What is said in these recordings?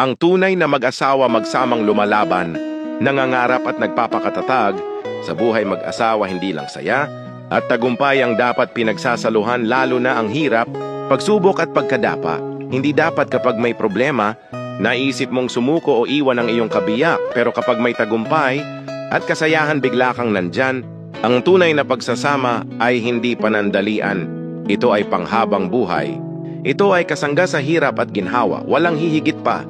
Ang tunay na mag-asawa magsamang lumalaban, nangangarap at nagpapakatatag, sa buhay mag-asawa hindi lang saya, at tagumpay ang dapat pinagsasaluhan lalo na ang hirap, pagsubok at pagkadapa. Hindi dapat kapag may problema, naisip mong sumuko o iwan ang iyong kabiyak, pero kapag may tagumpay at kasayahan bigla kang nandyan, ang tunay na pagsasama ay hindi panandalian. Ito ay panghabang buhay. Ito ay kasangga sa hirap at ginhawa, walang hihigit pa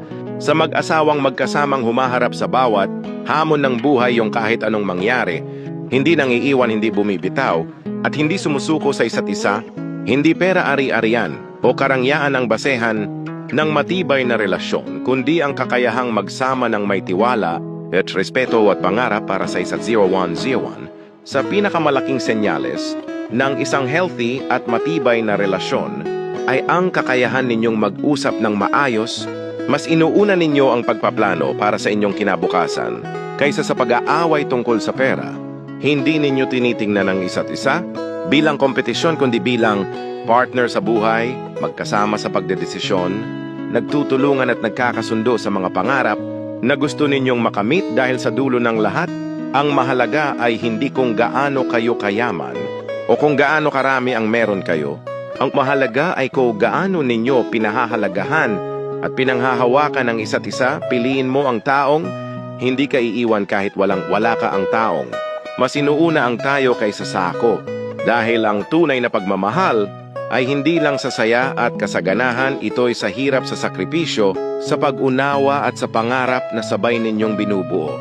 sa mag-asawang magkasamang humaharap sa bawat hamon ng buhay yung kahit anong mangyari, hindi nangiiwan, hindi bumibitaw, at hindi sumusuko sa isa't isa, hindi pera ari-arian o karangyaan ang basehan ng matibay na relasyon, kundi ang kakayahang magsama ng may tiwala at respeto at pangarap para sa isa't 0101 sa pinakamalaking senyales ng isang healthy at matibay na relasyon ay ang kakayahan ninyong mag-usap ng maayos. Mas inuuna ninyo ang pagpaplano para sa inyong kinabukasan kaysa sa pag-aaway tungkol sa pera. Hindi ninyo tinitingnan ang isa't isa bilang kompetisyon kundi bilang partner sa buhay, magkasama sa pagdedesisyon, nagtutulungan at nagkakasundo sa mga pangarap na gusto ninyong makamit. Dahil sa dulo ng lahat, ang mahalaga ay hindi kung gaano kayo kayaman o kung gaano karami ang meron kayo. Ang mahalaga ay kung gaano ninyo pinahahalagahan at pinanghahawakan ang isa't isa. Piliin mo ang taong hindi ka iiwan kahit wala ka ang taong mas inuuna ang tayo kaysa sa ako. Dahil ang tunay na pagmamahal ay hindi lang sa saya at kasaganahan, ito'y sa hirap, sa sakripisyo, sa pag-unawa at sa pangarap na sabay ninyong binubuo.